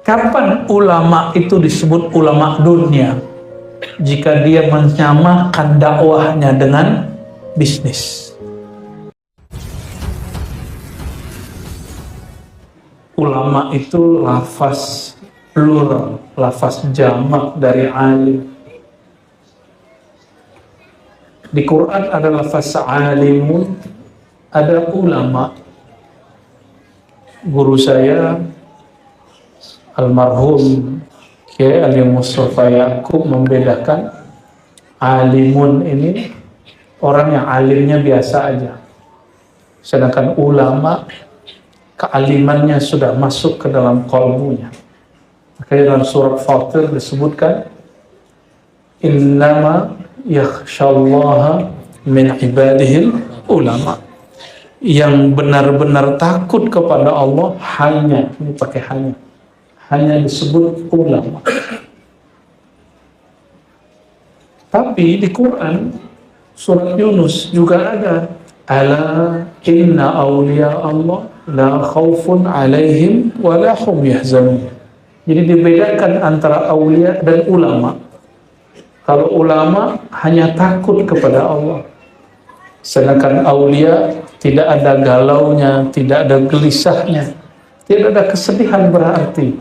Kapan ulama itu disebut ulama dunia? Jika dia menyamakan dakwahnya dengan bisnis. Ulama itu lafaz plural, lafaz jamak dari alim. Di Quran ada lafaz alimun, ada ulama. Guru saya almarhum Kiai Ali Mustafa Yaqub membedakan alimun ini orang yang alimnya biasa aja, sedangkan ulama kealimannya sudah masuk ke dalam qalbunya. Makanya dalam surat Fatir disebutkan innama yakhshallaha min ibadihil ulama. Yang benar-benar takut kepada Allah hanya, ini pakai hanya disebut ulama. Tapi di Quran surat Yunus juga ada ala inna awliya Allah la khawfun alaihim wa la hum yahzanun. Jadi dibedakan antara awliya dan ulama. Kalau ulama hanya takut kepada Allah, sedangkan awliya tidak ada galaunya, tidak ada gelisahnya, tidak ada kesedihan berarti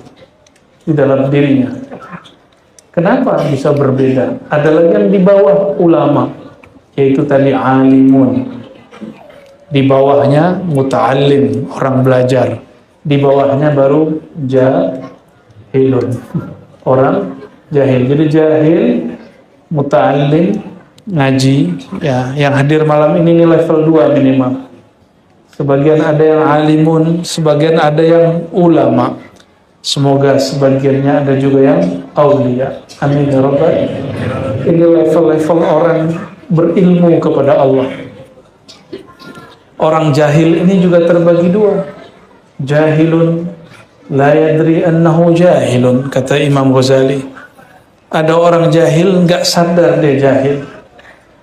di dalam dirinya. Kenapa bisa berbeda? Ada lagi yang di bawah ulama, yaitu tadi alimun. Di bawahnya muta'allim, orang belajar. Di bawahnya baru jahilun, orang jahil. Jadi jahil, muta'allim, ngaji, ya, yang hadir malam ini level 2 minimal. Sebagian ada yang alimun, sebagian ada yang ulama. Semoga sebagiannya ada juga yang aulia. Amin ya rabbal. Ini level-level orang berilmu kepada Allah. Orang jahil ini juga terbagi 2. Jahilun la yadri annahu jahilun, kata Imam Ghazali. Ada orang jahil nggak sadar dia jahil,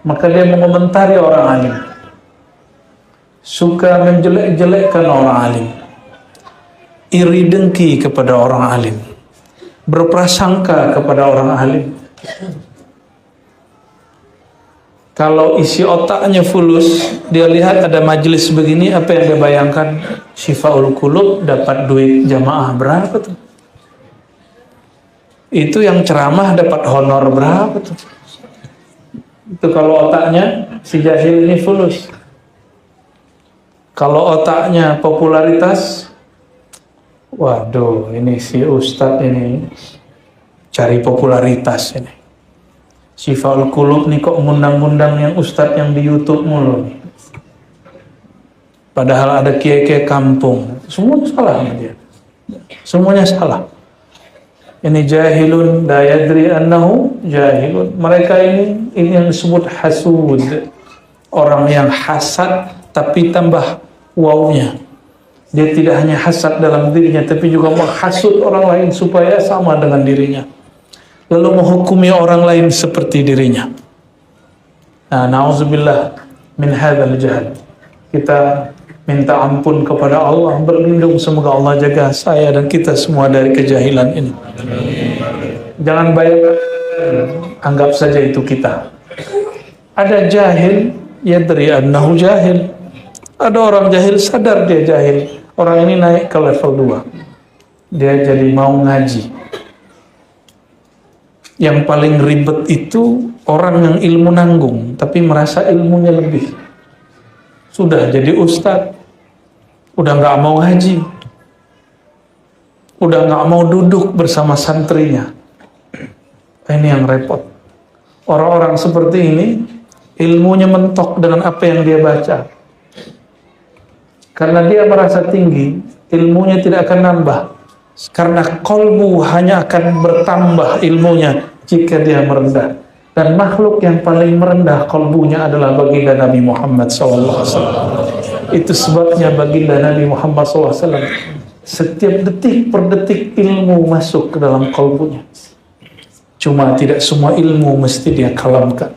maka dia mengomentari orang alim, suka menjelek-jelekkan orang alim, iri dengki kepada orang alim, berprasangka kepada orang alim. Kalau isi otaknya fulus, dia lihat ada majelis begini, apa yang dia bayangkan? Syifaul Qulub dapat duit jamaah berapa tuh? Itu yang ceramah dapat honor berapa tuh? Itu kalau otaknya si jahil ini fulus. Kalau otaknya popularitas, waduh, ini si ustadz ini cari popularitas ini. Syifaul Qulub nih kok ngundang-ngundang yang ustadz yang di YouTube mulu. Padahal ada kiai-kiai kampung. Semuanya salah sama dia. Semuanya salah. Ini jahilun la yadri annahu jahilun. Mereka ini yang disebut hasud. Orang yang hasad tapi tambah wawnya. Dia tidak hanya hasad dalam dirinya, tapi juga menghasut orang lain supaya sama dengan dirinya, lalu menghukumi orang lain seperti dirinya. Nah, na'udzubillah min hadzal jahl. Kita minta ampun kepada Allah, berlindung, semoga Allah jaga saya dan kita semua dari kejahilan ini. Jangan bayangkan, anggap saja itu kita. Ada jahil yadri annahu jahil. Ada orang jahil sadar dia jahil. Orang ini naik ke level 2. Dia jadi mau ngaji. Yang paling ribet itu orang yang ilmu nanggung tapi merasa ilmunya lebih. Sudah jadi ustadz, udah nggak mau ngaji, udah nggak mau duduk bersama santrinya. Ini yang repot. Orang-orang seperti ini ilmunya mentok dengan apa yang dia baca. Karena dia merasa tinggi, ilmunya tidak akan nambah. Karena kolbu hanya akan bertambah ilmunya jika dia merendah. Dan makhluk yang paling merendah kolbunya adalah baginda Nabi Muhammad SAW. Itu sebabnya baginda Nabi Muhammad SAW setiap detik per detik ilmu masuk ke dalam kolbunya. Cuma tidak semua ilmu mesti dia kalamkan.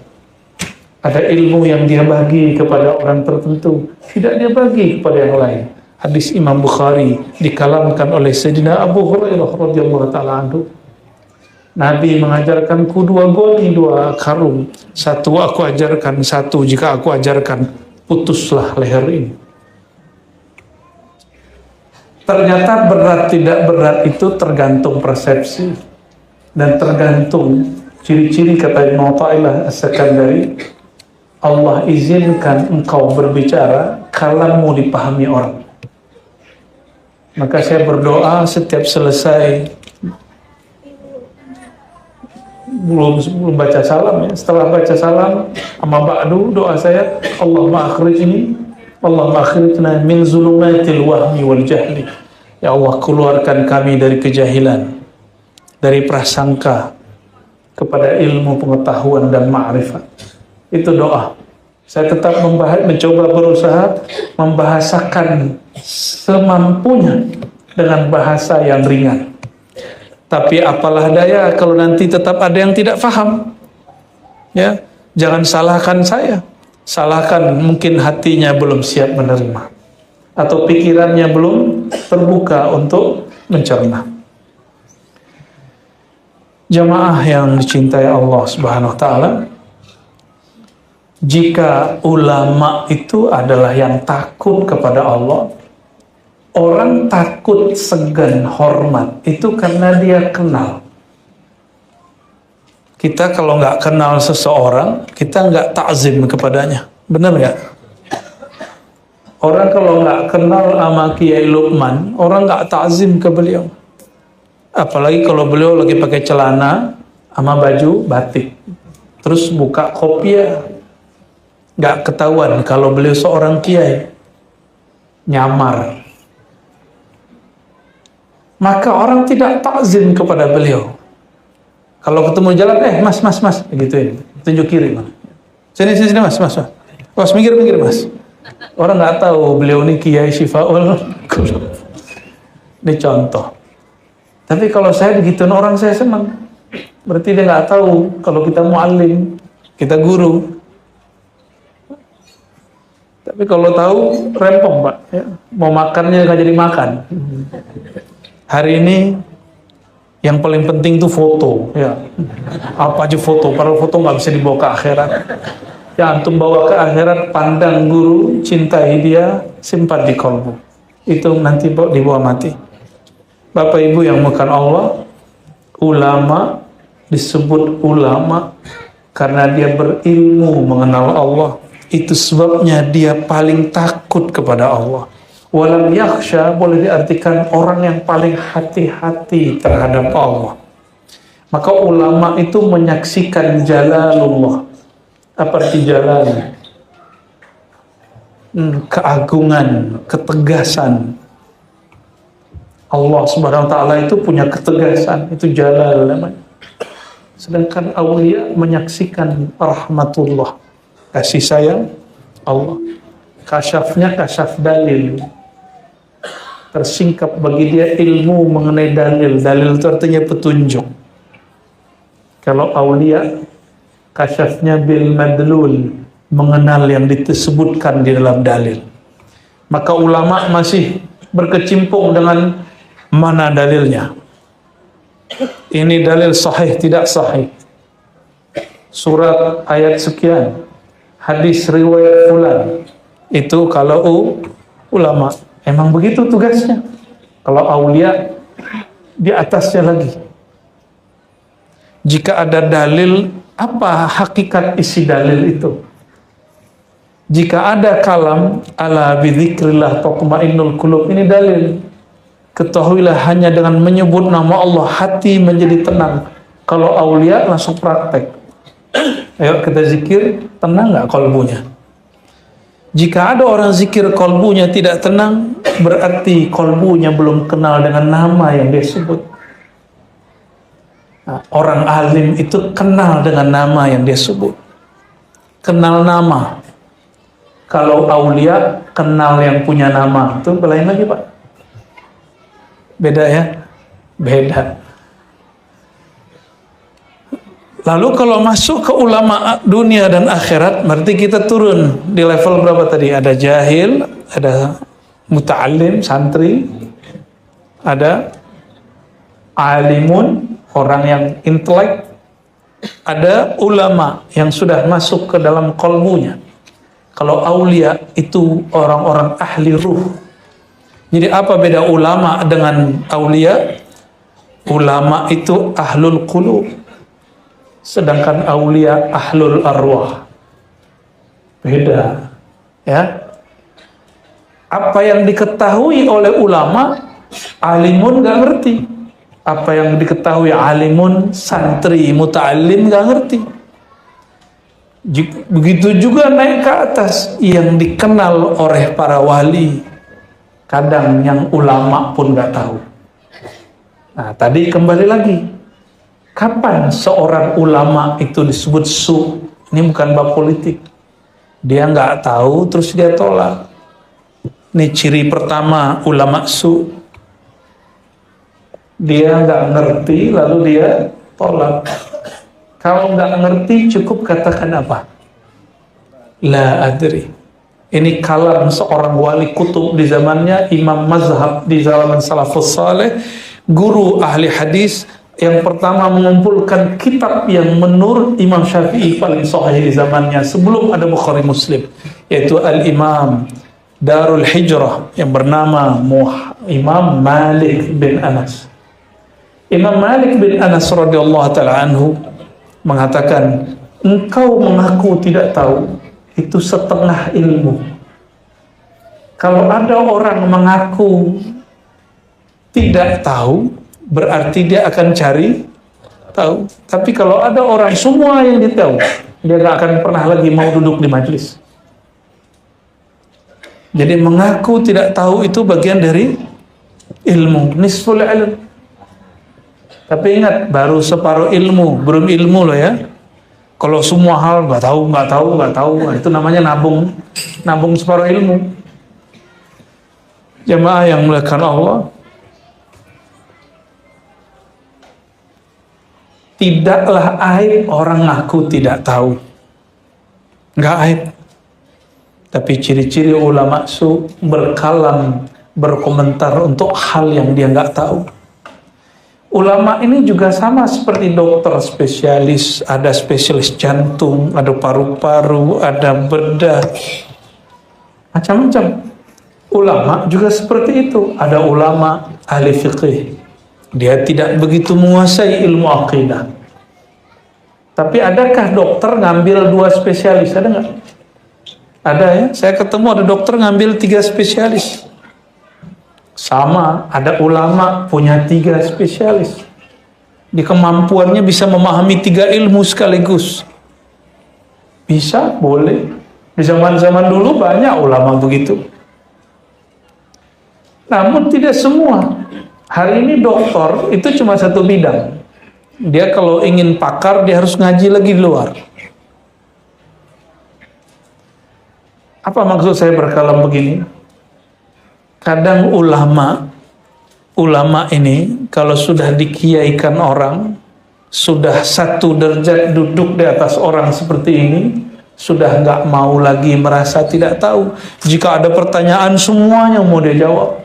Ada ilmu yang dia bagi kepada orang tertentu, tidak dia bagi kepada yang lain. Hadis Imam Bukhari dikalamkan oleh Sayyidina Abu Hurairah radhiyallahu taala anhu. Nabi mengajarkanku 2 goni, 2 karung. Satu aku ajarkan, satu jika aku ajarkan, putuslah leher ini. Ternyata berat tidak berat itu tergantung persepsi dan tergantung ciri-ciri, kata Ibnu Athaillah As-Sakandari. Allah izinkan engkau berbicara kalamu dipahami orang. Maka saya berdoa setiap selesai, belum baca salam ya. Setelah baca salam, amma ba'du, doa saya, Allahumma akhrijna min zulumatil wahmi wal jahli. Ya Allah, keluarkan kami dari kejahilan, dari prasangka kepada ilmu pengetahuan dan ma'rifat. Itu doa. Saya tetap mencoba berusaha membahasakan semampunya dengan bahasa yang ringan. Tapi apalah daya kalau nanti tetap ada yang tidak paham. Ya, jangan salahkan saya. Salahkan mungkin hatinya belum siap menerima atau pikirannya belum terbuka untuk mencerna. Jamaah yang dicintai Allah Subhanahu wa taala, jika ulama itu adalah yang takut kepada Allah, orang takut, segan, hormat itu karena dia kenal. Kita kalau nggak kenal seseorang, kita nggak takzim kepadanya. Benar nggak? Orang kalau nggak kenal sama Kiai Luqman, orang nggak takzim ke beliau. Apalagi kalau beliau lagi pakai celana sama baju batik, terus buka kopiah, nggak ketahuan kalau beliau seorang kiai, nyamar. Maka orang tidak takzim kepada beliau. Kalau ketemu jalan, mas, gituin, tunjuk kiri, mas. Sini mas. Mas, minggir mas. Orang nggak tahu beliau ini Kiai Syifaul Qulub. Ini contoh. Tapi kalau saya begituin orang, saya senang. Berarti dia nggak tahu kalau kita muallim, kita guru. Tapi kalau tahu, rempong Pak. Ya. Mau makannya nggak jadi makan. Hari ini yang paling penting tuh foto, ya. Apa aja foto, padahal foto nggak bisa dibawa ke akhirat. Ya, antum bawa ke akhirat, pandang guru, cintai dia, simpan di kolbu. Itu nanti dibawa mati. Bapak Ibu yang bukan Allah, ulama disebut ulama karena dia berilmu mengenal Allah. Itu sebabnya dia paling takut kepada Allah. Walam yakhsha boleh diartikan orang yang paling hati-hati terhadap Allah. Maka ulama itu menyaksikan jalalullah. Apa arti jalal? Keagungan, ketegasan. Allah Subhanahu wa taala itu punya ketegasan, itu jalal namanya. Sedangkan aulia menyaksikan rahmatullah, kasih sayang Allah. Kasyafnya kasyaf dalil. Tersingkap bagi dia ilmu mengenai dalil. Dalil itu artinya petunjuk. Kalau aulia, kasyafnya bil madlul, mengenal yang disebutkan di dalam dalil. Maka ulama masih berkecimpung dengan mana dalilnya. Ini dalil sahih, tidak sahih. Surat ayat sekian, hadis riwayat fulan. Itu kalau ulama. Emang begitu tugasnya. Kalau aulia, di atasnya lagi. Jika ada dalil, apa hakikat isi dalil itu? Jika ada kalam, ala bidzikrillah tatma'innul qulub, ini dalil. Ketahuilah hanya dengan menyebut nama Allah, hati menjadi tenang. Kalau aulia langsung praktek. Ayo kita zikir, tenang nggak kolbunya? Jika ada orang zikir kolbunya tidak tenang, berarti kolbunya belum kenal dengan nama yang dia sebut. Nah, orang alim itu kenal dengan nama yang dia sebut. Kenal nama. Kalau aulia kenal yang punya nama, itu lain lagi Pak. Beda ya? Beda. Lalu kalau masuk ke ulama dunia dan akhirat, berarti kita turun di level berapa tadi? Ada jahil, ada muta'allim, santri, ada alimun, orang yang intelek, ada ulama yang sudah masuk ke dalam kolbunya. Kalau aulia itu orang-orang ahli ruh. Jadi apa beda ulama dengan aulia? Ulama itu ahlul qulub, sedangkan aulia ahlul arwah. Beda, ya. Apa yang diketahui oleh ulama, alimun gak ngerti. Apa yang diketahui alimun, santri, muta'allim gak ngerti. Begitu juga naik ke atas, yang dikenal oleh para wali, kadang yang ulama pun gak tahu. Nah, tadi kembali lagi, kapan seorang ulama itu disebut su? Ini bukan bab politik. Dia gak tahu terus dia tolak. Ini ciri pertama ulama su. Dia nggak ngerti lalu dia tolak. Kalau nggak ngerti cukup katakan apa? La adri. Ini kalam seorang wali kutub di zamannya, imam mazhab di zaman salafus saleh, guru ahli hadis yang pertama mengumpulkan kitab yang menurut Imam Syafi'i paling sahih di zamannya sebelum ada Bukhari Muslim, yaitu Al-Imam Darul Hijrah yang bernama Imam Malik bin Anas. Imam Malik bin Anas radhiyallahu ta'ala anhu mengatakan, engkau mengaku tidak tahu, itu setengah ilmu. Kalau ada orang mengaku tidak tahu, berarti dia akan cari tahu. Tapi kalau ada orang semua yang dia tahu, dia gak akan pernah lagi mau duduk di majelis. Jadi mengaku tidak tahu itu bagian dari ilmu, nisful ilm. Tapi ingat, baru separuh ilmu, belum ilmu loh ya. Kalau semua hal nggak tahu, nah, itu namanya nabung separuh ilmu. Jamaah yang mulakan Allah, tidaklah aib orang ngaku tidak tahu, nggak aib. Tapi ciri-ciri ulama su berkalam, berkomentar untuk hal yang dia nggak tahu. Ulama ini juga sama seperti dokter spesialis, ada spesialis jantung, ada paru-paru, ada bedah, macam-macam. Ulama juga seperti itu, ada ulama ahli fiqih, dia tidak begitu menguasai ilmu aqidah. Tapi adakah dokter ngambil 2 spesialis, ada nggak? Ada ya, saya ketemu ada dokter ngambil 3 spesialis. Sama, ada ulama punya 3 spesialis. Di kemampuannya bisa memahami 3 ilmu sekaligus. Bisa, boleh. Di zaman-zaman dulu banyak ulama begitu. Namun tidak semua. Hari ini dokter itu cuma 1 bidang. Dia kalau ingin pakar, dia harus ngaji lagi di luar. Apa maksud saya berkalam begini? Kadang ulama ini kalau sudah dikiaikan orang, sudah 1 derajat duduk di atas orang seperti ini, sudah nggak mau lagi merasa tidak tahu. Jika ada pertanyaan semuanya mau dia jawab.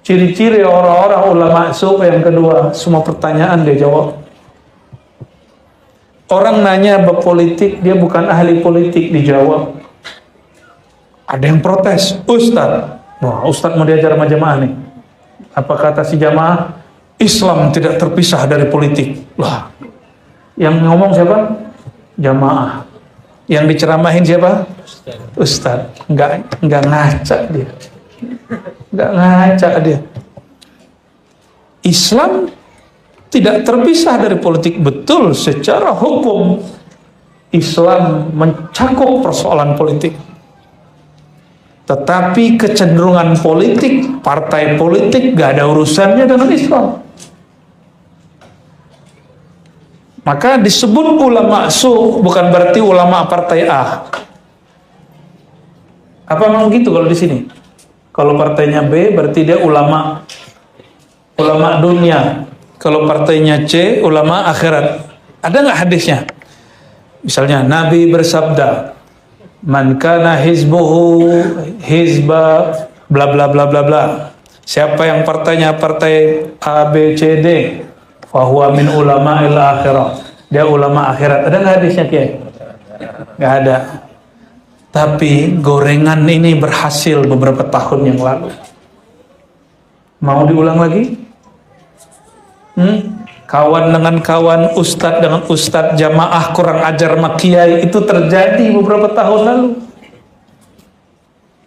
Ciri-ciri orang-orang ulama su yang kedua, semua pertanyaan dia jawab. Orang nanya berpolitik, dia bukan ahli politik, dijawab. Ada yang protes, Ustadz. Wah, Ustadz mau diajar sama jamaah nih. Apa kata si jamaah? Islam tidak terpisah dari politik. Wah, yang ngomong siapa? Jamaah. Yang diceramahin siapa? Ustadz. Enggak ngaca dia. Enggak ngaca dia. Islam tidak terpisah dari politik. Betul, secara hukum Islam mencakup persoalan politik. Tetapi kecenderungan politik, partai politik gak ada urusannya dengan Islam. Maka disebut ulama su bukan berarti ulama partai A. Apa memang gitu kalau di sini? Kalau partainya B berarti dia ulama dunia. Kalau partainya C ulama akhirat. Ada nggak hadisnya? Misalnya Nabi bersabda, man kana hizbuhu hizba bla bla bla bla bla. Siapa yang partainya partai A B C D, fahuwa min ulama'il akhirah. Dia ulama akhirat. Ada nggak hadisnya, Kiai? Nggak ada. Tapi gorengan ini berhasil beberapa tahun yang lalu. Mau diulang lagi? Kawan dengan kawan, ustadz dengan ustadz, jamaah kurang ajar sama kiai, itu terjadi beberapa tahun lalu.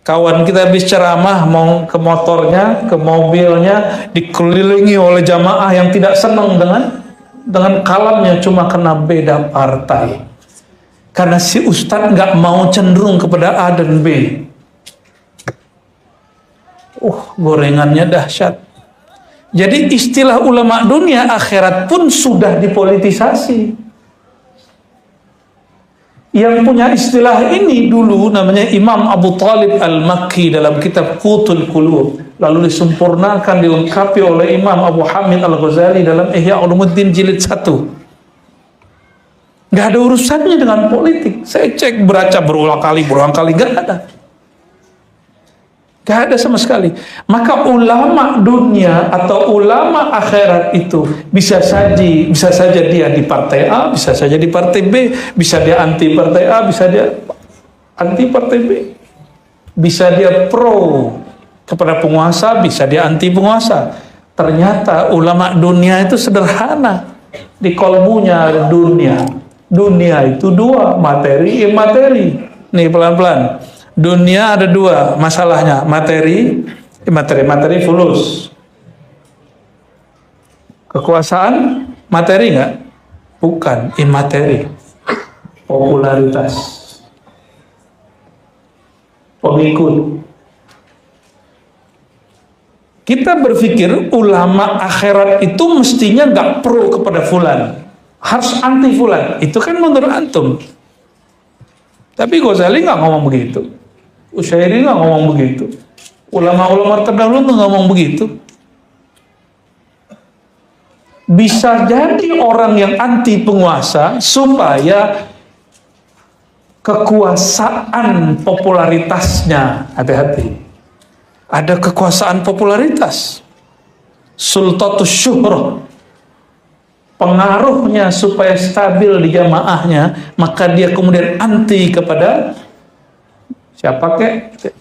Kawan kita habis ceramah, mau ke motornya, ke mobilnya, dikelilingi oleh jamaah yang tidak senang dengan kalamnya, cuma kena beda partai. Karena si ustadz nggak mau cenderung kepada A dan B. Gorengannya dahsyat. Jadi istilah ulama dunia akhirat pun sudah dipolitisasi. Yang punya istilah ini dulu namanya Imam Abu Talib Al-Makki dalam kitab Qutul Qulub. Lalu disempurnakan, dilengkapi oleh Imam Abu Hamid Al-Ghazali dalam Ihya Ulumuddin jilid 1. Gak ada urusannya dengan politik. Saya cek, baca berulang kali, gak ada. Gak ada sama sekali. Maka ulama dunia atau ulama akhirat itu bisa saja dia di partai A, bisa saja di partai B, bisa dia anti partai A, bisa dia anti partai B, bisa dia pro kepada penguasa, bisa dia anti penguasa. Ternyata ulama dunia itu sederhana. Di kolbunya ada dunia. Dunia itu dua, materi, imateri. Nih pelan-pelan. Dunia ada dua masalahnya, materi fulus. Kekuasaan materi nggak? Bukan, imateri. Popularitas, pengikut. Kita berpikir ulama akhirat itu mestinya nggak pro kepada fulan, harus anti fulan. Itu kan menurut antum. Tapi Ghazali nggak ngomong begitu. Usyairi nggak ngomong begitu. Ulama-ulama terdahulu tuh ngomong begitu. Bisa jadi orang yang anti penguasa supaya kekuasaan popularitasnya, hati-hati. Ada kekuasaan popularitas, sultatus syuhrah, pengaruhnya supaya stabil di jamaahnya, maka dia kemudian anti kepada siapa kek,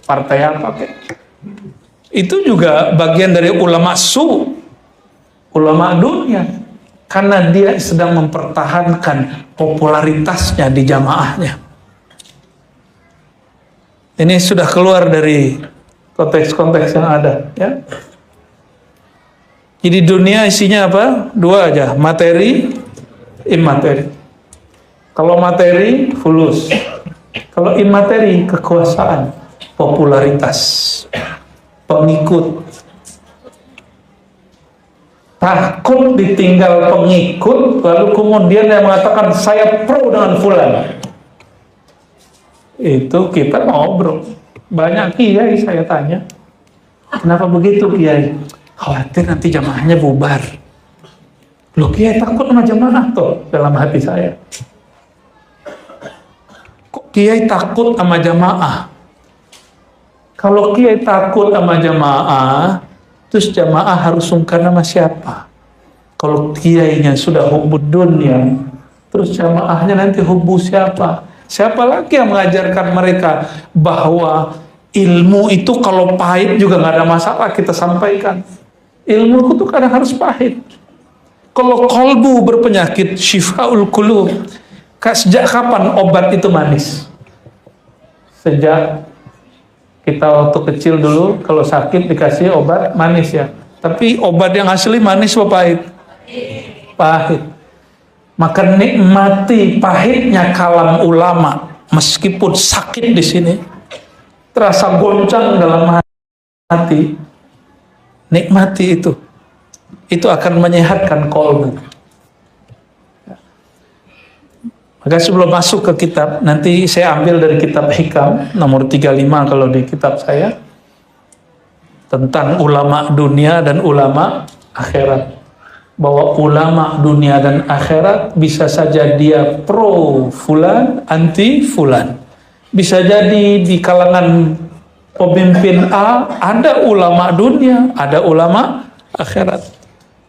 partai apa kek. Itu juga bagian dari ulama ulama dunia, karena dia sedang mempertahankan popularitasnya di jamaahnya. Ini sudah keluar dari konteks-konteks yang ada, ya. Jadi dunia isinya apa? Dua aja, materi, imateri. Kalau materi, fulus. Kalau imateri, kekuasaan, popularitas, pengikut. Takut ditinggal pengikut, lalu kemudian dia mengatakan, saya pro dengan fulan. Itu kita ngobrol. Banyak kiai saya tanya, kenapa begitu kiai? Khawatir nanti jamaahnya bubar. Loh, kiai takut sama jamaah toh, dalam hati saya. Kok kiai takut sama jamaah? Kalau kiai takut sama jamaah, terus jamaah harus sungkan sama siapa? Kalau kiainya sudah hubbud dunia, terus jamaahnya nanti hubbu siapa? Siapa lagi yang mengajarkan mereka bahwa ilmu itu kalau pahit juga nggak ada masalah kita sampaikan. Ilmu itu kadang harus pahit. Kalau kolbu berpenyakit, syifaul qulub. Sejak kapan obat itu manis? Sejak kita waktu kecil dulu, kalau sakit dikasih obat manis ya. Tapi obat yang asli manis apa pahit? Pahit. Maka nikmati pahitnya kalam ulama, meskipun sakit di sini, terasa goncang dalam hati. Nikmati itu. Itu akan menyehatkan kolbu. Maka sebelum masuk ke kitab, nanti saya ambil dari kitab Hikam nomor 35 kalau di kitab saya, tentang ulama dunia dan ulama akhirat. Bahwa ulama dunia dan akhirat bisa saja dia pro fulan, anti fulan. Bisa jadi di kalangan Pemimpin A, ada ulama dunia, ada ulama akhirat.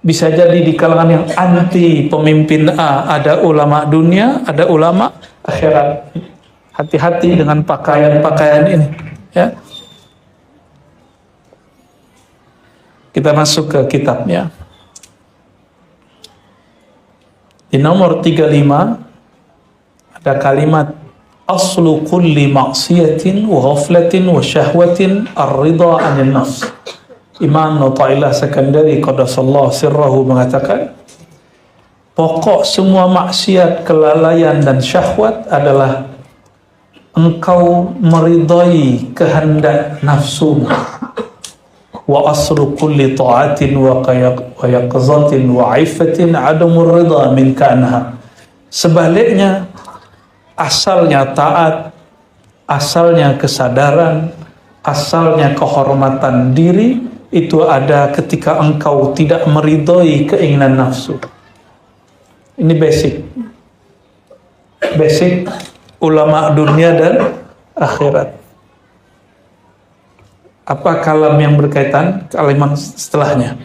Bisa jadi di kalangan yang anti pemimpin A, ada ulama dunia, ada ulama akhirat. Hati-hati dengan pakaian-pakaian ini, ya. Kita masuk ke kitabnya. Di nomor 35 ada kalimat aslu kulli maksiatin wa ghaflatin wa syahwatin ar-ridha 'anil nafs. Imam Athaillah Sekandari qaddasallahu sirrahu mengatakan, pokok semua maksiat, kelalaian dan syahwat adalah engkau meridai kehendak nafsu. Wa aslu kulli ta'atin wa yaqzatin wa 'iffatin 'adamur ridha min kanha. Sebaliknya, asalnya taat, asalnya kesadaran, asalnya kehormatan diri itu ada ketika engkau tidak meridhoi keinginan nafsu. Ini basic ulama dunia dan akhirat. Apa kalam yang berkaitan? Kalimat setelahnya.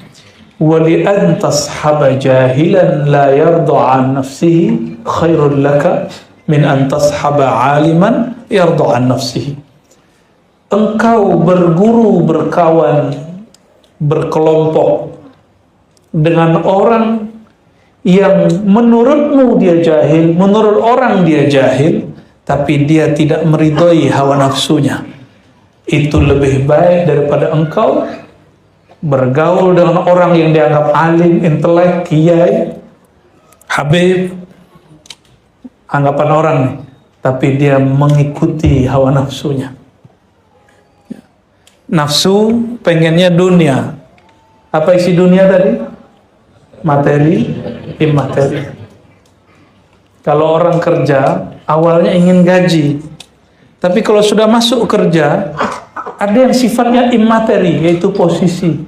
Wali an tashaba jahilan la yarda an nafsihi khairul laka min an tashaba aliman yarda an nafsihi. Engkau berguru, berkawan, berkelompok dengan orang yang menurutmu dia jahil, menurut orang dia jahil, tapi dia tidak meridhoi hawa nafsunya. Itu lebih baik daripada engkau bergaul dengan orang yang dianggap alim, intelek, kiai, habib, anggapan orang nih, tapi dia mengikuti hawa nafsunya. Nafsu pengennya dunia. Apa isi dunia tadi? Materi, imateri. Kalau orang kerja, awalnya ingin gaji, tapi kalau sudah masuk kerja, ada yang sifatnya imateri, yaitu posisi.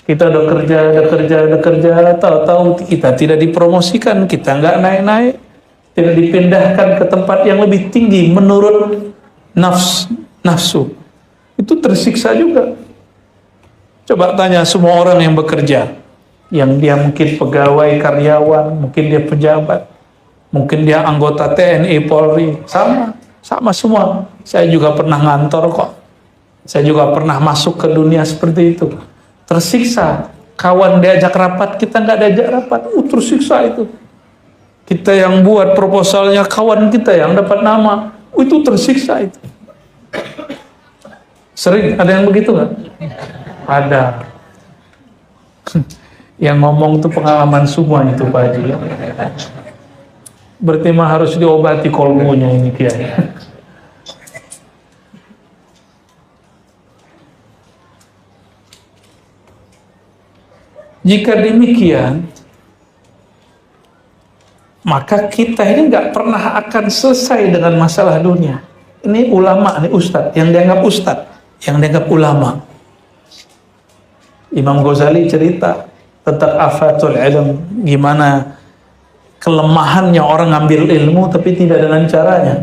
Kita udah kerja, tahu-tahu kita tidak dipromosikan, kita nggak naik-naik, tidak dipindahkan ke tempat yang lebih tinggi menurut nafsu. Itu tersiksa juga. Coba tanya semua orang yang bekerja, yang dia mungkin pegawai, karyawan, mungkin dia pejabat, mungkin dia anggota TNI, Polri, sama semua. Saya juga pernah ngantor kok. Saya juga pernah masuk ke dunia seperti itu. Tersiksa. Kawan diajak rapat, kita nggak diajak rapat. Tersiksa itu. Kita yang buat proposalnya, kawan kita yang dapat nama. Itu tersiksa itu. Sering ada yang begitu nggak? Ada. Yang ngomong itu pengalaman semua itu Pak Haji. Berarti mah harus diobati kolmunya ini Kiai. Jika demikian, maka kita ini nggak pernah akan selesai dengan masalah dunia. Ini ulama, ini ustadz, yang dianggap ustadz, yang dianggap ulama. Imam Ghazali cerita tentang afatul ilm, gimana kelemahannya orang ngambil ilmu tapi tidak dengan caranya.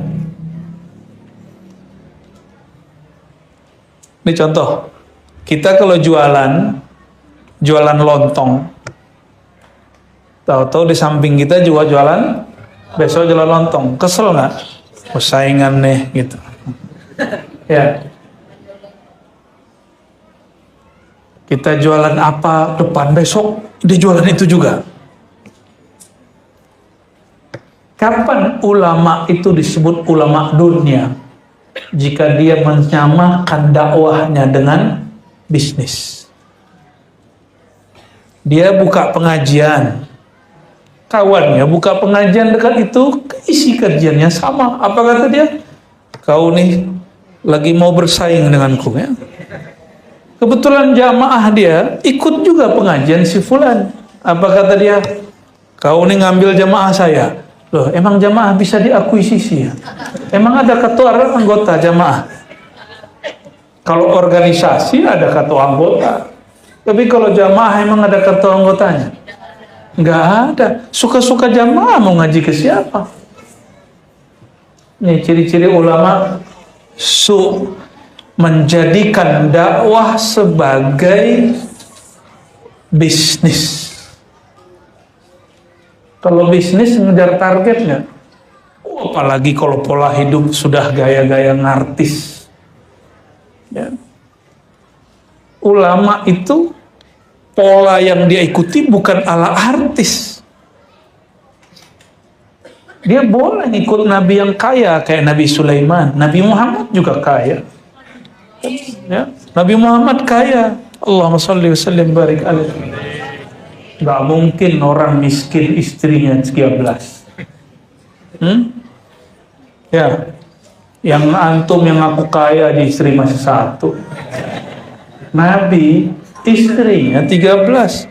Ini contoh, kita kalau jualan lontong, tahu-tahu di samping kita juga jualan, besok jualan lontong, kesel nggak? Oh, saingan nih gitu. Ya. Kita jualan apa depan, besok dia jualan itu juga. Kapan ulama itu disebut ulama dunia? Jika dia menyamakan dakwahnya dengan bisnis. Dia buka pengajian, kawannya buka pengajian dekat itu, isi kajiannya sama. Apa kata dia? Kau nih lagi mau bersaing denganku ya. Kebetulan jamaah dia ikut juga pengajian si fulan. Apa kata dia? Kau nih ngambil jamaah saya. Loh, emang jamaah bisa diakuisisi ya? Emang ada ketua anggota jamaah? Kalau organisasi ada ketua anggota. Tapi kalau jamaah emang ada ketua anggotanya? Nggak ada. Suka-suka jamaah mau ngaji ke siapa? Nih ciri-ciri ulama menjadikan dakwah sebagai bisnis. Kalau bisnis ngejar targetnya, apalagi kalau pola hidup sudah gaya-gaya ngartis. Ya. Ulama itu pola yang dia ikuti bukan ala artis. Dia boleh ikut nabi yang kaya kayak Nabi Sulaiman. Nabi Muhammad juga kaya. Ya, Nabi Muhammad kaya. Allahumma sholli wa sallim barik alaihi. Gak mungkin orang miskin istrinya 13. Ya, yang antum yang aku kaya di istri masih 1. Nabi istrinya 13.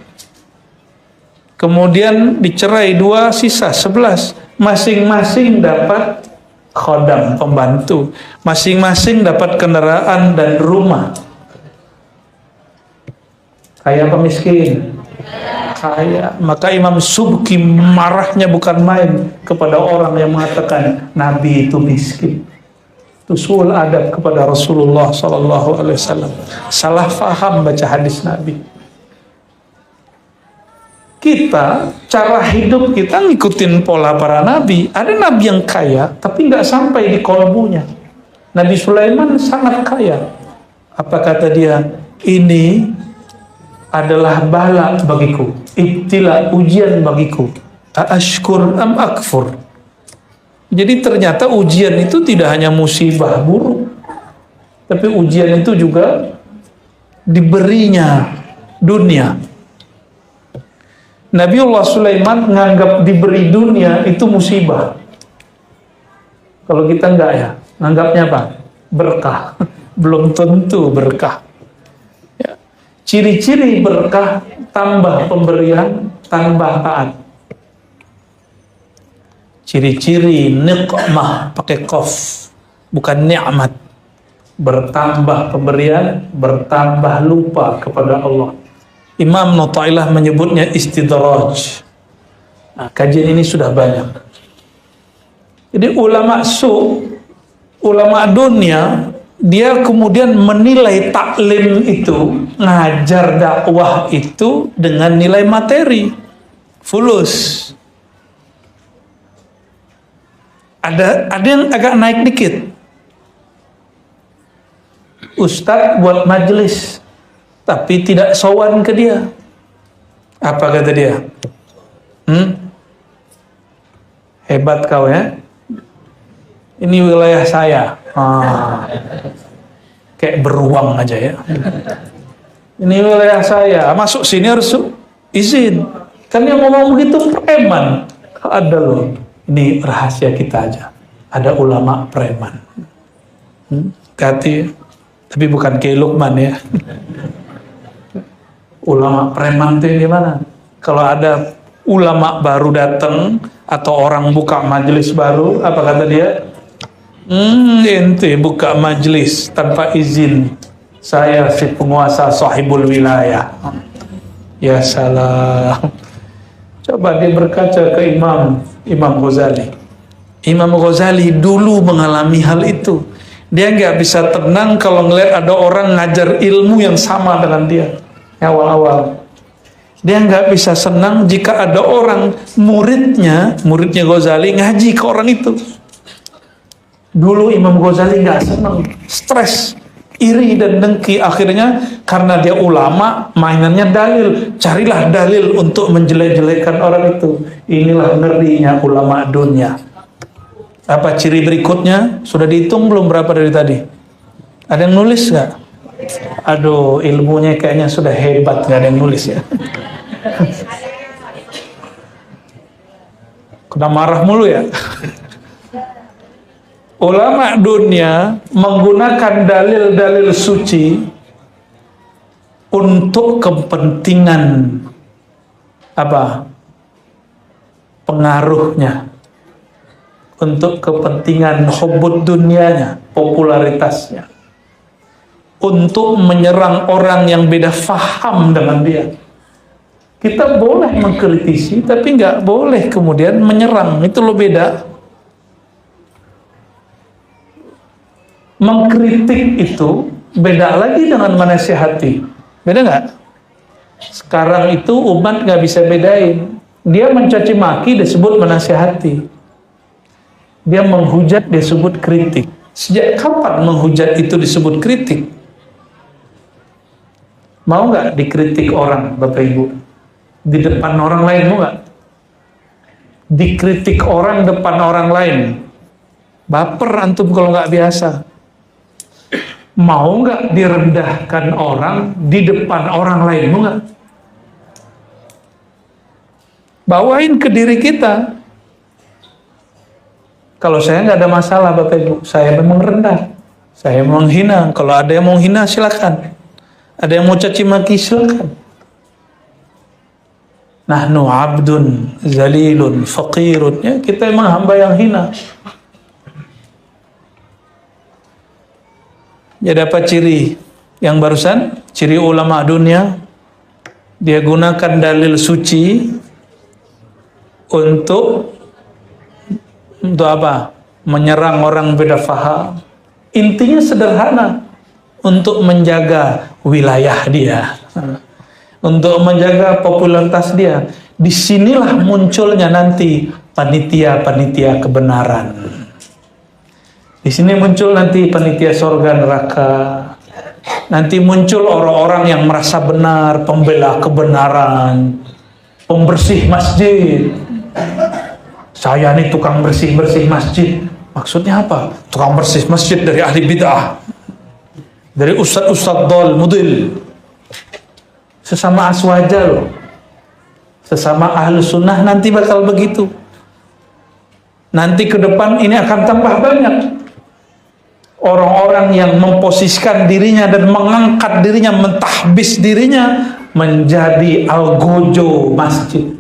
Kemudian dicerai 2, sisa 11. Masing-masing dapat khodam, pembantu. Masing-masing dapat kendaraan dan rumah. Kaya apa miskin? Kaya. Maka Imam Subki marahnya bukan main kepada orang yang mengatakan Nabi itu miskin. Itu suul adab kepada Rasulullah SAW. Salah faham baca hadis Nabi. Kita, cara hidup kita ngikutin pola para nabi. Ada nabi yang kaya, tapi nggak sampai di kolbunya. Nabi Sulaiman sangat kaya. Apa kata dia? Ini adalah bala bagiku, ibtila, ujian bagiku. Ashkur am akfur. Jadi ternyata ujian itu tidak hanya musibah buruk, tapi ujian itu juga diberinya dunia. Nabiullah Sulaiman menganggap diberi dunia itu musibah. Kalau kita enggak ya, menganggapnya apa? Berkah. Belum tentu berkah. Ya. Ciri-ciri berkah, tambah pemberian, tambah taat. Ciri-ciri nikmah pakai qaf, bukan nikmat. Bertambah pemberian, bertambah lupa kepada Allah. Imam Nu'tailah menyebutnya istidraj. Nah, kajian ini sudah banyak. Jadi ulama ulama dunia, dia kemudian menilai taklim itu, ngajar dakwah itu dengan nilai materi, fulus. Ada yang agak naik dikit. Ustadz buat majelis, tapi tidak sowan ke dia. Apa kata dia? Hebat kau ya. Ini wilayah saya. Kayak beruang aja ya. Ini wilayah saya. Masuk sini harus izin. Kan yang ngomong begitu preman. Ada loh. Ini rahasia kita aja. Ada ulama preman. Hati. Tapi bukan kayak Lukman ya. Ulama preman itu gimana? Kalau ada ulama baru datang atau orang buka majelis baru, apa kata dia? Ente buka majelis tanpa izin. Saya si penguasa sahibul wilayah. Ya salam. Coba dia berkaca ke Imam Ghazali. Imam Ghazali dulu mengalami hal itu. Dia nggak bisa tenang kalau ngeliat ada orang ngajar ilmu yang sama dengan dia. Awal-awal dia nggak bisa senang jika ada orang muridnya Ghazali ngaji ke orang itu. Dulu Imam Ghazali nggak senang, stres, iri dan dengki. Akhirnya karena dia ulama, mainannya dalil. Carilah dalil untuk menjelek-jelekan orang itu. Inilah ngerinya ulama dunia. Apa ciri berikutnya? Sudah dihitung belum berapa dari tadi? Ada yang nulis nggak? Aduh, ilmunya kayaknya sudah hebat, nggak ada yang nulis ya. Kena marah mulu ya. Ulama dunia menggunakan dalil-dalil suci untuk kepentingan apa? Pengaruhnya, untuk kepentingan hubbud dunianya, popularitasnya, untuk menyerang orang yang beda faham dengan dia. Kita boleh mengkritisi, tapi nggak boleh kemudian menyerang. Itu lo beda. Mengkritik itu beda lagi dengan menasihati. Beda nggak? Sekarang itu umat nggak bisa bedain. Dia mencaci maki disebut menasihati. Dia menghujat disebut kritik. Sejak kapan menghujat itu disebut kritik? Mau nggak dikritik orang, Bapak Ibu? Di depan orang lain, mau nggak? Dikritik orang depan orang lain. Baper antum kalau nggak biasa. Mau nggak direndahkan orang di depan orang lain, mau nggak? Bawain ke diri kita. Kalau saya nggak ada masalah, Bapak Ibu. Saya memang rendah. Saya memang hina. Kalau ada yang mau hina, silakan. Ada yang mau caci maki, silakan. Nahnu abdun zalilun faqirun. Ya, kita memang hamba yang hina. Jadi apa ciri yang barusan? Ciri ulama dunia, dia gunakan dalil suci untuk apa? Menyerang orang beda faham. Intinya sederhana, untuk menjaga wilayah dia, untuk menjaga popularitas dia. Disinilah munculnya nanti panitia-panitia kebenaran. Di sini muncul nanti panitia surga neraka. Nanti muncul orang-orang yang merasa benar, pembela kebenaran, pembersih masjid. Saya nih tukang bersih-bersih masjid. Maksudnya apa? Tukang bersih masjid dari ahli bid'ah, dari ustadz-ustadz dol, mudil. Sesama aswaja loh, sesama ahlu sunnah nanti bakal begitu. Nanti ke depan ini akan tambah banyak orang-orang yang memposisikan dirinya dan mengangkat dirinya, mentahbis dirinya menjadi algojo masjid.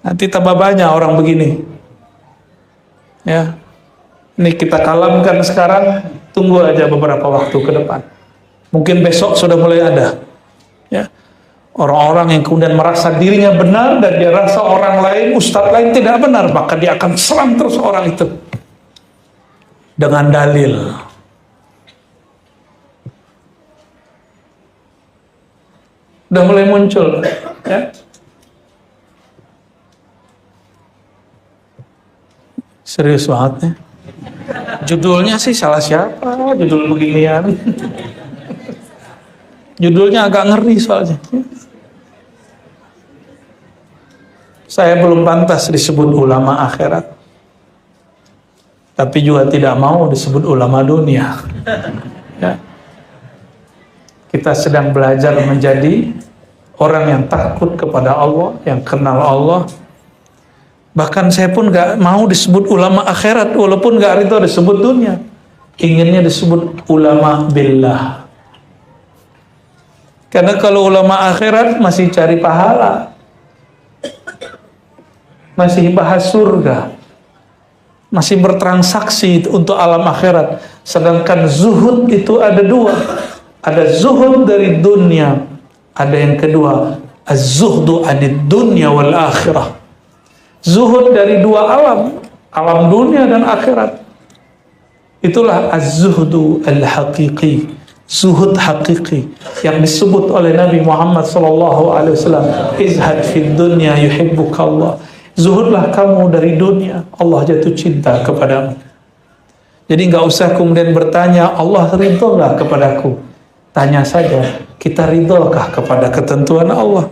Nanti tambah banyak orang begini. Ya, ini kita kalamkan sekarang, tunggu aja beberapa waktu ke depan. Mungkin besok sudah mulai ada. Ya, orang-orang yang kemudian merasa dirinya benar dan dia rasa orang lain, ustadz lain tidak benar, maka dia akan serang terus orang itu dengan dalil. Udah mulai muncul, ya. Serius banget nih. Judulnya sih salah siapa, judul beginian. Judulnya agak ngeri soalnya. Saya belum pantas disebut ulama akhirat, tapi juga tidak mau disebut ulama dunia. Ya. Kita sedang belajar menjadi orang yang takut kepada Allah, yang kenal Allah. Bahkan saya pun gak mau disebut ulama akhirat, walaupun gak ridho disebut dunia. Inginnya disebut ulama billah. Karena kalau ulama akhirat masih cari pahala, masih bahas surga, masih bertransaksi untuk alam akhirat. Sedangkan zuhud itu ada dua. Ada zuhud dari dunia, ada yang kedua, az-zuhdu anid dunya wal akhirah. Zuhud dari dua alam, alam dunia dan akhirat. Itulah az-zuhdu al-haqiqi, zuhud hakiki yang disebut oleh Nabi Muhammad SAW. Izhad fid dunya yuhibbuka Allah. Zuhudlah kamu dari dunia, Allah jatuh cinta kepadamu. Jadi nggak usah kemudian bertanya, Allah ridho nggak kepadaku? Tanya saja, kita ridhokah kepada ketentuan Allah?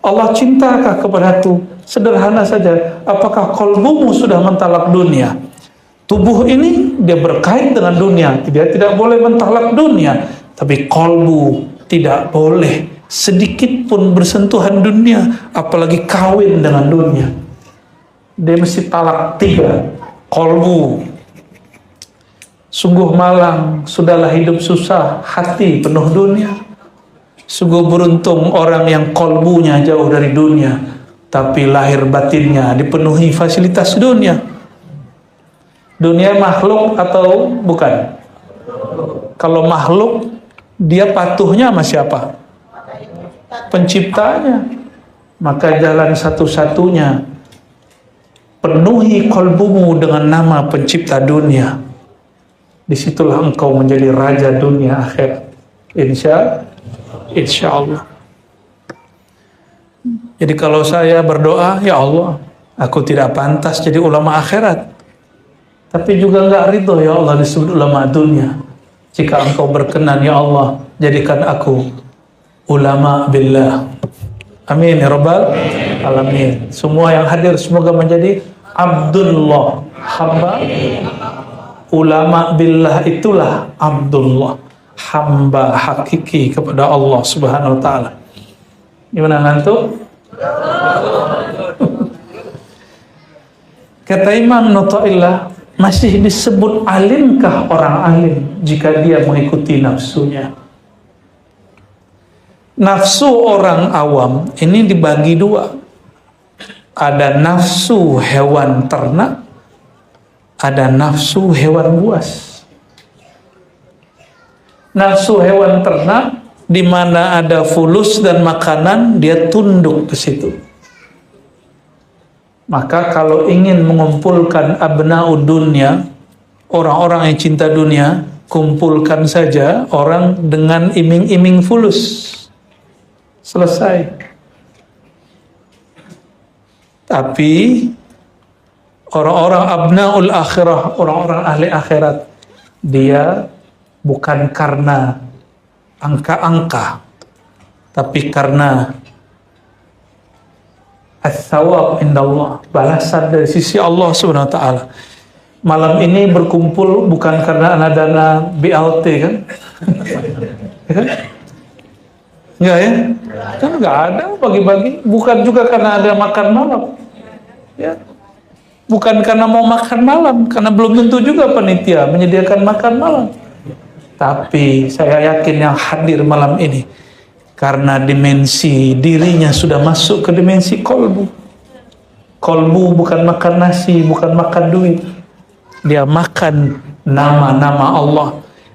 Allah cintakah kepadaku? Sederhana saja, apakah kolbumu sudah mentalak dunia? Tubuh ini dia berkait dengan dunia, dia tidak boleh mentalak dunia, tapi kolbu tidak boleh sedikit pun bersentuhan dunia, apalagi kawin dengan dunia. Dia mesti talak 3, kolbu. Sungguh malang, sudahlah hidup susah, hati penuh dunia. Sungguh beruntung orang yang kolbunya jauh dari dunia, tapi lahir batinnya dipenuhi fasilitas dunia. Dunia makhluk atau bukan? Kalau makhluk, dia patuhnya sama siapa? Penciptanya. Maka jalan satu-satunya, penuhi kolbumu dengan nama pencipta dunia. disitulah engkau menjadi raja dunia akhirat. Insya Allah. Jadi kalau saya berdoa, ya Allah, aku tidak pantas jadi ulama akhirat, tapi juga enggak ridho ya Allah disebut ulama dunia. Jika engkau berkenan ya Allah, jadikan aku ulama billah. Amin ya rabbal alamin. Semua yang hadir semoga menjadi Abdullah, hamba. Ulama billah itulah Abdullah, hamba hakiki kepada Allah Subhanahu wa taala. Gimana ngantuk? Kata Imam Nu'taillah, masih disebut alimkah orang alim jika dia mengikuti nafsunya? Nafsu orang awam ini dibagi dua. Ada nafsu hewan ternak, ada nafsu hewan buas. Nafsu hewan ternak di mana ada fulus dan makanan, dia tunduk ke situ. Maka kalau ingin mengumpulkan abna'ud dunya, orang-orang yang cinta dunia, kumpulkan saja orang dengan iming-iming fulus. Selesai. Tapi orang-orang abna'ul akhirah, orang-orang ahli akhirat, dia bukan karena angka-angka, tapi karena as-sawab indallah, balasan dari sisi Allah Subhanahu wa taala. Malam ini berkumpul bukan karena ada dana BLT kan? Enggak ya? Kan enggak ada bagi-bagi, bukan juga karena ada makan malam. Ya. Bukan karena mau makan malam, karena belum tentu juga panitia menyediakan makan malam. Tapi saya yakin yang hadir malam ini karena dimensi dirinya sudah masuk ke dimensi kolbu. Kolbu bukan makan nasi, bukan makan duit. Dia makan nama-nama Allah.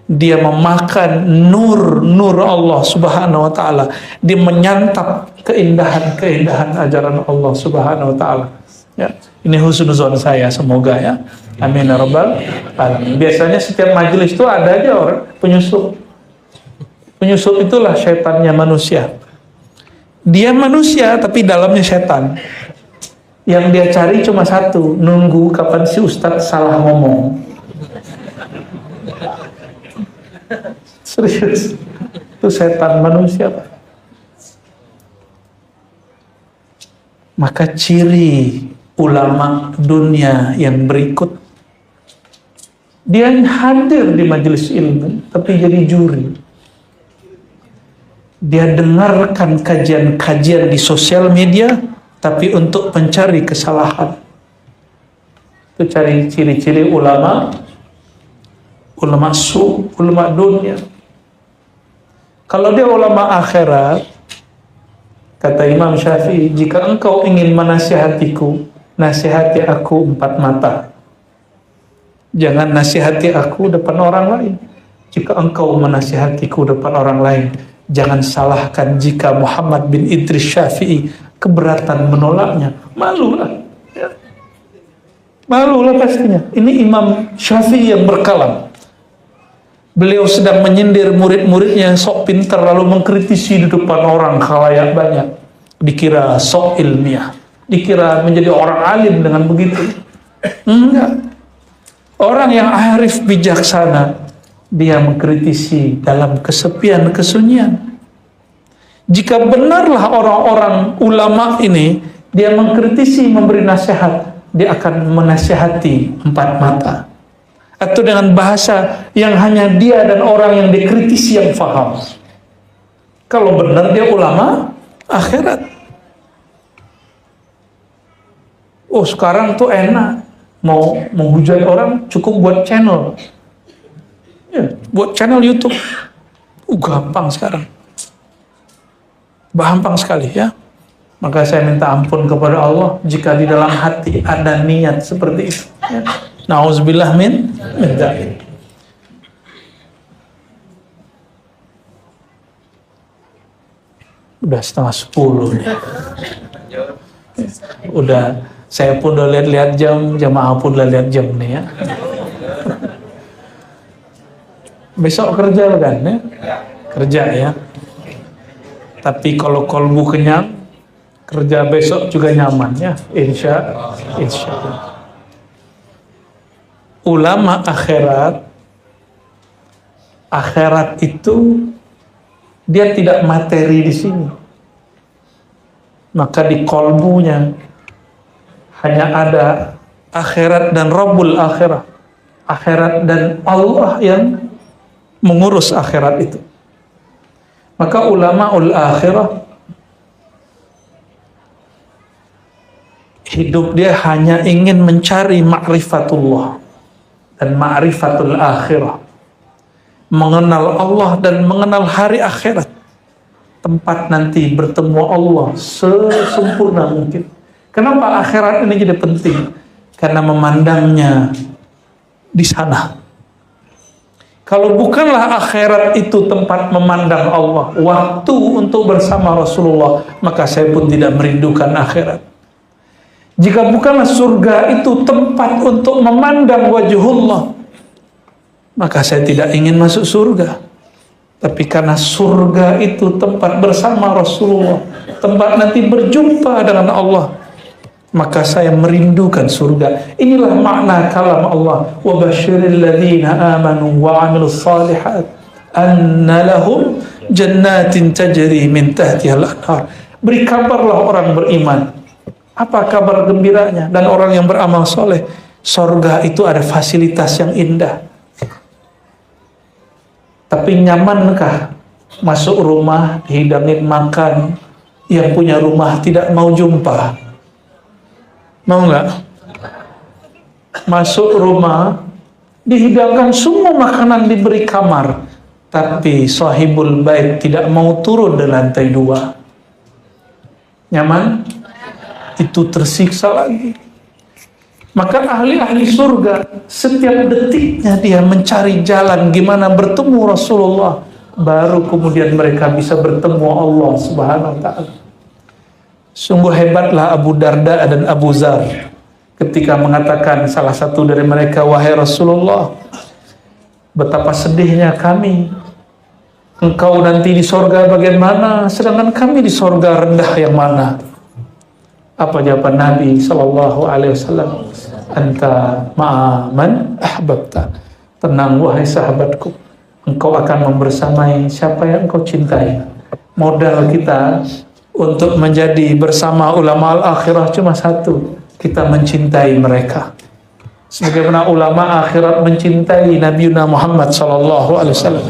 Dia memakan nur Allah Subhanahu wa taala. Dia menyantap keindahan-keindahan ajaran Allah Subhanahu wa taala. Ya, ini husnuzon saya, semoga ya. Amin ya rabbal alamin. Biasanya setiap majelis itu ada aja orang penyusup. Penyusup itulah setannya manusia. Dia manusia tapi dalamnya setan. Yang dia cari cuma satu, nunggu kapan si ustadz salah ngomong. Serius. Itu setan manusia, Pak. Maka ciri ulama dunia yang berikut, dia hadir di majelis ilmu tapi jadi juri. Dia dengarkan kajian-kajian di sosial media tapi untuk mencari kesalahan. Itu cari ciri-ciri ulama ulama dunia. Kalau dia ulama akhirat, kata Imam Syafi'i, jika engkau ingin menasihatiku, nasihati aku 4 mata. Jangan nasihati aku depan orang lain. Jika engkau menasihatiku depan orang lain, jangan salahkan jika Muhammad bin Idris Syafi'i keberatan menolaknya. Malulah. Ya. Malulah pastinya. Ini Imam Syafi'i yang berkalam. Beliau sedang menyindir murid-muridnya sok pintar lalu mengkritisi di depan orang khalayak banyak. Dikira sok ilmiah. Dikira menjadi orang alim dengan begitu. Enggak. Orang yang arif bijaksana, dia mengkritisi dalam kesepian, kesunyian. Jika benarlah orang-orang ulama ini, dia mengkritisi, memberi nasihat, dia akan menasihati 4 mata. Atau dengan bahasa yang hanya dia dan orang yang dikritisi yang faham. Kalau benar dia ulama akhirat. Oh sekarang tuh enak, mau menghujat orang cukup buat channel. Ya, buat channel YouTube. Gampang sekarang. Gampang sekali ya. Maka saya minta ampun kepada Allah jika di dalam hati ada niat seperti itu. Ya. Nauzubillah min dzalik. Udah 9:30 nih. Udah, saya pun udah lihat-lihat jam, jamaah pun udah lihat jam nih ya. Besok kerja kan ya? Kerja ya. Tapi kalau kolbu kenyang, kerja besok juga nyaman ya. Insya Allah. Ulama akhirat itu dia tidak materi di sini. Maka di kolbunya hanya ada akhirat dan Rabbul akhirah. Akhirat dan Allah yang mengurus akhirat itu. Maka ulamaul akhirah hidup dia hanya ingin mencari ma'rifatullah dan ma'rifatul akhirah. Mengenal Allah dan mengenal hari akhirat. Tempat nanti bertemu Allah sesempurna mungkin. Kenapa akhirat ini jadi penting? Karena memandangnya di sana. Kalau bukanlah akhirat itu tempat memandang Allah, waktu untuk bersama Rasulullah, maka saya pun tidak merindukan akhirat. Jika bukanlah surga itu tempat untuk memandang wajhullah, maka saya tidak ingin masuk surga. Tapi karena surga itu tempat bersama Rasulullah, tempat nanti berjumpa dengan Allah, maka saya merindukan surga. Inilah makna kalam Allah. Wa basyiril ladzina amanu wa 'amilus shalihat anna lahum jannatin tajri min tahtiha al-anhar. Beri kabarlah orang beriman. Apa kabar gembiranya? Dan orang yang beramal soleh, surga itu ada fasilitas yang indah. Tapi nyamankah masuk rumah dihidangin makan, yang punya rumah tidak mau jumpa? Mau nggak? Masuk rumah dihidangkan semua makanan, diberi kamar, tapi sahibul bait tidak mau turun di lantai 2. Nyaman? Itu tersiksa lagi. Maka ahli-ahli surga setiap detiknya dia mencari jalan gimana bertemu Rasulullah, baru kemudian mereka bisa bertemu Allah Subhanahu wa ta'ala. Sungguh hebatlah Abu Darda dan Abu Zar ketika mengatakan salah satu dari mereka, wahai Rasulullah, betapa sedihnya kami, engkau nanti di sorga bagaimana, sedangkan kami di sorga rendah yang mana? Apa jawaban Nabi Sallallahu Alaihi Wasallam? Anta ma'aman ahbabta. Tenang wahai sahabatku, engkau akan membersamai siapa yang engkau cintai. Modal kita untuk menjadi bersama ulama al-akhirah cuma satu, kita mencintai mereka. Sebagaimana ulama akhirat mencintai Nabi Muhammad Sallallahu Alaihi Wasallam.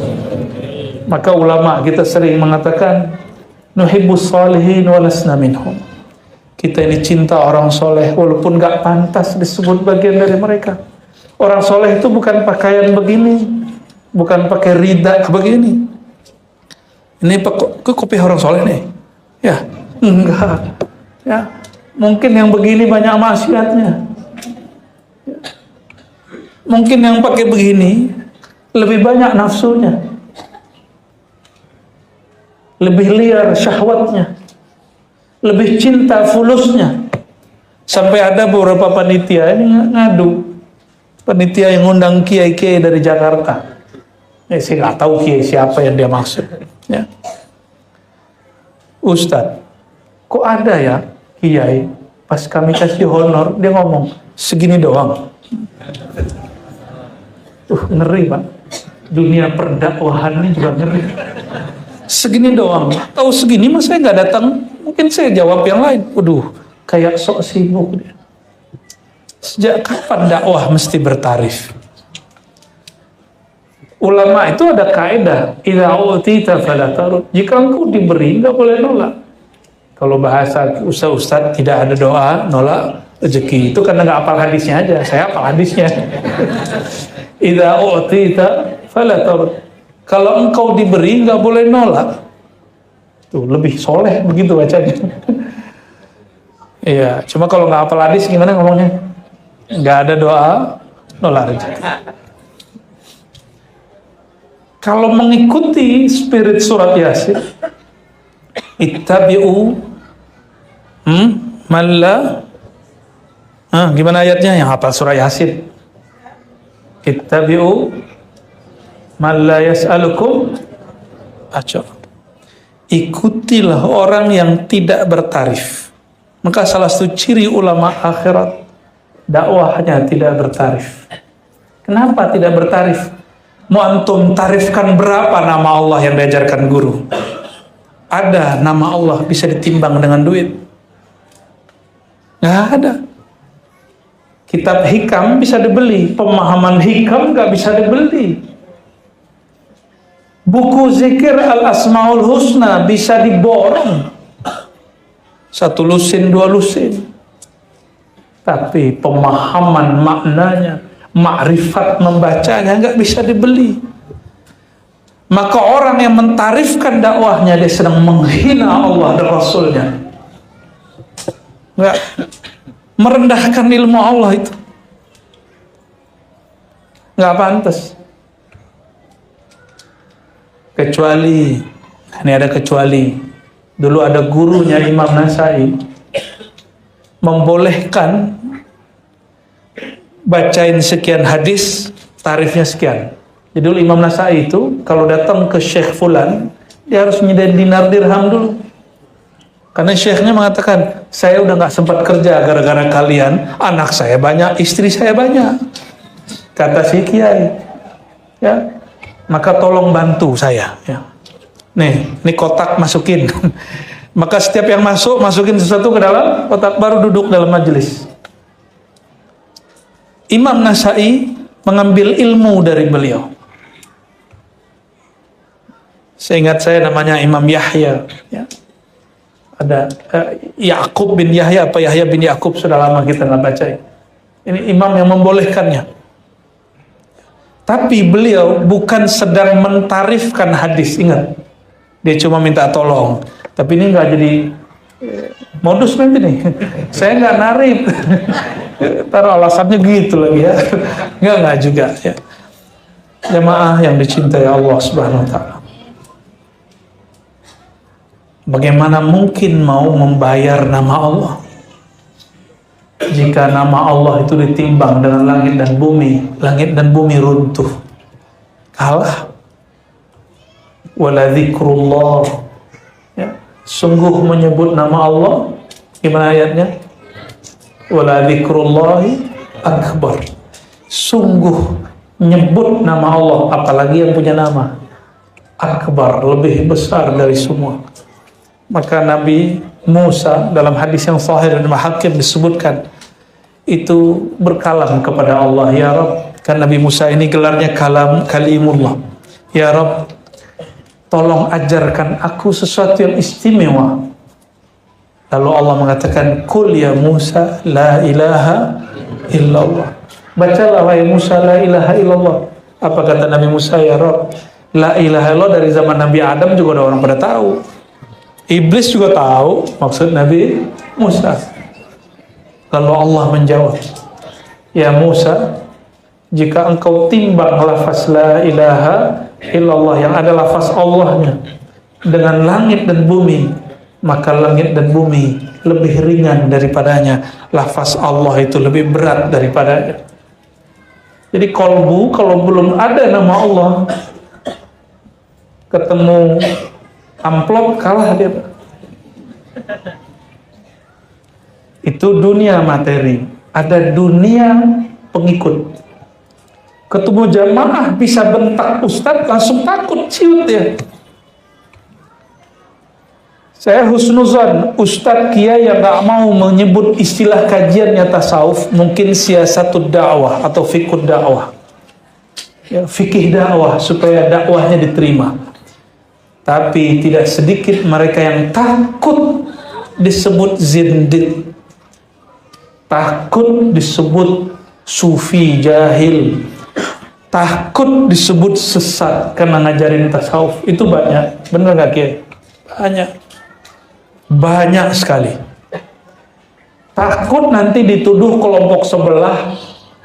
Maka ulama kita sering mengatakan, nuhibbus salihin walasna minhum. Kita ini cinta orang soleh walaupun gak pantas disebut bagian dari mereka. Orang soleh itu bukan pakaian begini, bukan pakai rida begini. Ini kopi orang soleh nih? Ya, enggak. Ya, mungkin yang begini banyak maksiatnya. Ya. Mungkin yang pakai begini lebih banyak nafsunya, lebih liar syahwatnya, lebih cinta fulusnya. Sampai ada beberapa panitia ini ngadu, panitia yang undang kiai-kiai dari Jakarta. Saya nggak tahu kiai siapa yang dia maksud. Ya. Ustadz, kok ada ya kiai pas kami kasih honor dia ngomong segini doang. Ngeri Pak. Dunia perdakwahan ini juga ngeri. Segini doang. Tahu segini mas saya nggak datang. Mungkin saya jawab yang lain. Waduh, kayak sok sibuk dia. Sejak kapan dakwah mesti bertarif? Ulama itu ada kaidah, idza utita fala tarud. Jika engkau diberi, enggak boleh nolak. Kalau bahasa ustaz tidak ada doa nolak rezeki. Itu karena enggak hafal hadisnya aja. Saya hafal hadisnya. Idza utita fala tarud. Kalau engkau diberi, enggak boleh nolak. Tuh, lebih soleh begitu bacanya. Iya, cuma kalau nggak hafal hadis gimana ngomongnya? Nggak ada doa, nolak rezeki. Kalau mengikuti spirit surat Yasin, ittabi'u malla, gimana ayatnya yang hafal surat Yasin? Ittabi'u Man la yas'alukum ajra. Ikutilah orang yang tidak bertarif. Maka salah satu ciri ulama akhirat, dakwahnya tidak bertarif. Kenapa tidak bertarif? Mau antum tarifkan berapa nama Allah yang diajarkan guru? Ada nama Allah bisa ditimbang dengan duit? Nggak ada. Kitab hikam bisa dibeli, pemahaman hikam nggak bisa dibeli. Buku zikir al-asmaul husna bisa diborong, 1 lusin 2 lusin, tapi pemahaman maknanya, makrifat membacanya nggak bisa dibeli. Maka orang yang mentarifkan dakwahnya, dia sedang menghina Allah dan Rasulnya, nggak merendahkan ilmu Allah. Itu nggak pantas. Kecuali, ini ada kecuali, dulu ada gurunya Imam Nasai membolehkan bacain sekian hadis, tarifnya sekian. Jadi dulu Imam Nasai itu kalau datang ke Syekh Fulan, dia harus nyediain dinar dirham dulu. Karena syekhnya mengatakan, saya udah gak sempat kerja gara-gara kalian, anak saya banyak, istri saya banyak. Kata si kiai, ya, maka tolong bantu saya. Ya. Nih kotak masukin. Maka setiap yang masuk, masukin sesuatu ke dalam kotak, baru duduk dalam majelis. Imam Nasai mengambil ilmu dari beliau. Seingat saya namanya Imam Yahya. Ya. Ada Ya'qub bin Yahya, apa Yahya bin Ya'qub, sudah lama kita nggak baca. Ini imam yang membolehkannya. Tapi beliau bukan sedang mentarifkan hadis, ingat. Dia cuma minta tolong. Tapi ini nggak jadi modus nanti nih. Saya nggak narif. Taruh alasannya gitu lagi ya. Nggak juga ya. Jamaah yang dicintai Allah Subhanahu Wa Taala. Bagaimana mungkin mau membayar nama Allah jika nama Allah itu ditimbang dengan langit dan bumi runtuh, kalah. Wala dzikrullah, ya, sungguh menyebut nama Allah, gimana ayatnya? Wala dzikrullahi akbar, sungguh menyebut nama Allah, apalagi yang punya nama akbar, lebih besar dari semua. Maka Nabi Musa dalam hadis yang sahih dan Hakim disebutkan itu berkalam kepada Allah, ya Rabb. Kan Nabi Musa ini gelarnya kalimullah. Ya Rabb, tolong ajarkan aku sesuatu yang istimewa. Lalu Allah mengatakan, Qul ya Musa la ilaha illallah. Bacalah wahai Musa la ilaha illallah. Apa kata Nabi Musa? Ya Rabb, la ilaha illallah dari zaman Nabi Adam juga ada orang pada tahu. Iblis juga tahu maksud Nabi Musa. Lalu Allah menjawab, ya Musa, jika engkau timbang lafaz la ilaha illallah yang ada lafaz Allahnya dengan langit dan bumi, maka langit dan bumi lebih ringan daripadanya. Lafaz Allah itu lebih berat daripadanya. Jadi kolbu kalau belum ada nama Allah, ketemu amplop, kalah dia. Itu dunia materi. Ada dunia pengikut. Ketemu jamaah bisa bentak ustadz, langsung takut, ciut ya. Saya husnuzan, ustadz kiai yang gak mau menyebut istilah kajiannya tasawuf, mungkin siasatud dakwah atau fiqhud dakwah, ya, fikih dakwah, supaya dakwahnya diterima. Tapi tidak sedikit mereka yang takut disebut zindiq, takut disebut sufi jahil, takut disebut sesat karena ngajarin tasawuf. Itu banyak, bener gak Kiai? Banyak sekali. Takut nanti dituduh kelompok sebelah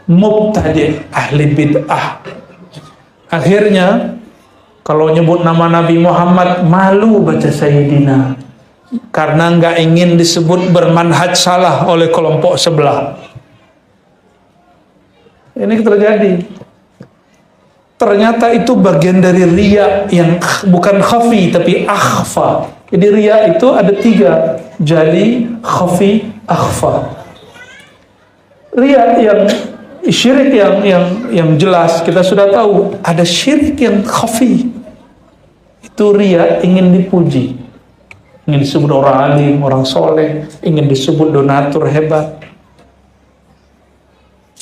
mubtadi', ahli bid'ah. Akhirnya kalau nyebut nama Nabi Muhammad malu baca Sayyidina, karena nggak ingin disebut bermanhaj salah oleh kelompok sebelah. Ini terjadi. ternyata itu bagian dari riya yang bukan khafi tapi akhfa. Jadi riya itu ada 3, jali, khafi, akhfa. Riya yang syirik yang jelas kita sudah tahu, ada syirik yang khafi. Itu riya, ingin dipuji, ingin disebut orang alim, orang soleh, ingin disebut donatur hebat,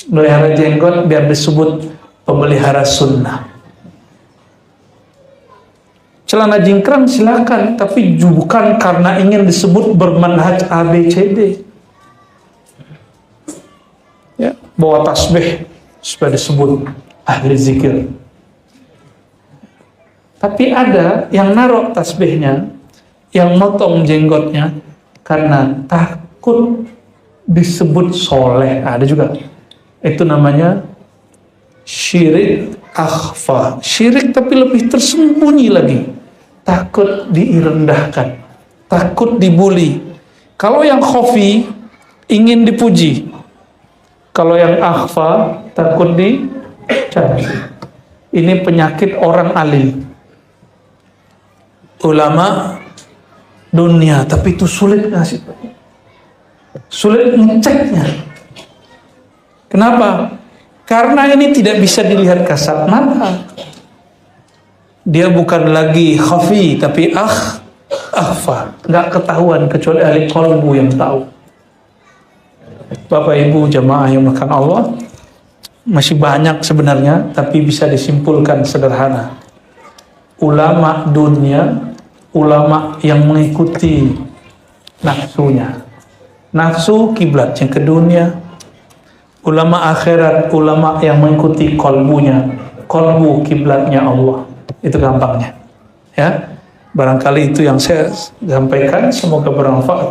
melihara jenggot biar disebut pemelihara sunnah. Celana jingkrang silakan, tapi bukan karena ingin disebut bermanhaj ABCD. Ya, bawa tasbih supaya disebut ahli zikir. Tapi ada yang naruh tasbihnya, yang motong jenggotnya karena takut disebut soleh. Ada juga. Itu namanya syirik akhfa. Syirik tapi lebih tersembunyi lagi. Takut direndahkan, takut dibuli. Kalau yang khafi ingin dipuji, kalau yang akhfa takut dicaci. Ini penyakit orang alim, ulama dunia, tapi itu sulit ngasih, sulit ngeceknya. Kenapa? Karena ini tidak bisa dilihat kasat mata. Dia bukan lagi khafi tapi akhfa, nggak ketahuan kecuali ahli qalbu yang tahu. Bapak Ibu jamaah yang makan Allah, masih banyak sebenarnya, tapi bisa disimpulkan sederhana. Ulama dunia, ulama yang mengikuti nafsunya, nafsu kiblatnya ke dunia. Ulama akhirat, ulama yang mengikuti qalbunya, qalbu kiblatnya Allah. Itu gampangnya, ya. Barangkali itu yang saya sampaikan, semoga bermanfaat.